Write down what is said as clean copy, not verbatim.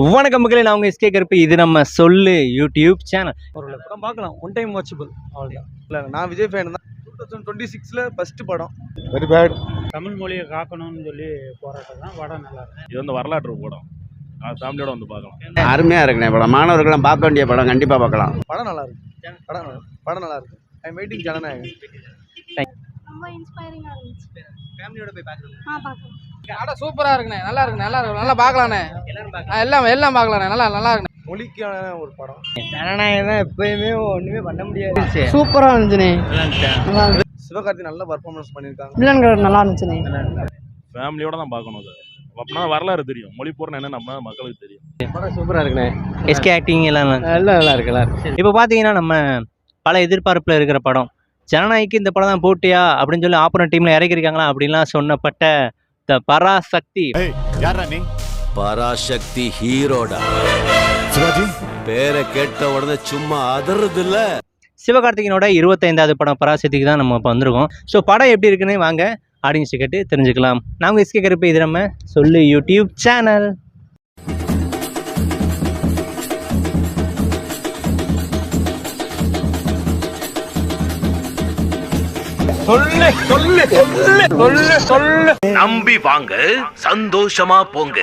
வணக்கம் மக்களே, நான் உங்கள் எஸ்கே கருப்பு. இது நம்ம சொல்லு யூடியூப் சேனல். ஒரு படம் பார்க்கலாம், ஒன் டைம் வாட்சபிள், அவ்வளோதான். இல்லை, நான் விஜய் ஃபேன் தான். 2026 ஃபர்ஸ்ட் படம். Very bad. தமிழ் மொழியை காக்கணும்னு சொல்லி போராட்டம் தான். படம் நல்லா இருக்கு. இது வந்து வரலாற்று படம், ஃபேமிலியோட வந்து பார்க்கலாம். அருமையாக இருக்குண்ணே படம். மாணவர்கள்லாம் பார்க்க வேண்டிய படம், கண்டிப்பாக பார்க்கலாம். படம் நல்லா இருக்கு. படம் நல்லா இருக்கு. I waiting Jana Nayagan. ரொம்ப இன்ஸ்பைரிங்கா இருந்துச்சு. ஃபேமிலியோட போய் பார்க்கலாம். பார்க்கலாம். ஆட சூப்பரா இருக்குண்ணே, நல்லா இருக்கு, நல்லா பார்க்கலாண்ணே. எல்லாம் பார்க்கலாண்ணே, நல்லா இருக்கு. மொழிக்கான ஒரு படம். ஜனநாயகம் தான் எப்பயுமே ஒன்றுமே பண்ண முடியாது. சூப்பரா இருந்துச்சுண்ணே. சிவகார்த்தி நல்ல பர்ஃபார்மன்ஸ் பண்ணியிருக்காங்க. வில்லன்கள் நல்லா இருந்துச்சுண்ணே. ஃபேமிலியோட தான் பார்க்கணும். அது அப்படின்னா வரலாறு தெரியும், மொழி பூர்ணம் என்னன்னு நம்ம மக்களுக்கு தெரியும். படம் சூப்பராக இருக்குண்ணே. எஸ்கே ஆக்டிங் எல்லாம் நல்லா இருக்கு. இப்போ பார்த்தீங்கன்னா நம்ம பல எதிர்பார்ப்பில் இருக்கிற படம் ஜனநாயகி. இந்த படம் தான் போட்டியா அப்படின்னு சொல்லி ஆப்போனன்ட் டீமில் இறக்கிருக்காங்களா அப்படின்லாம் சொன்னப்பட்ட த பராசக்தி. பராசக்தி ஹீரோடா சிவாஜி பேரை கேட்ட உடனே சும்மா அதறது இல்ல. சிவகார்த்திகனோட 25வது படம் பராசக்திக்கு தான் நம்ம இப்போ வந்திருக்கோம். ஸோ படம் எப்படி இருக்குன்னு வாங்க ஆடியன்ஸ் கேட்டு தெரிஞ்சுக்கலாம். நாங்கள் எஸ்கே கருப்பு, இது நம்ம சொல்லு யூடியூப் சேனல். நம்பி வாங்க, சந்தோஷமா போங்க.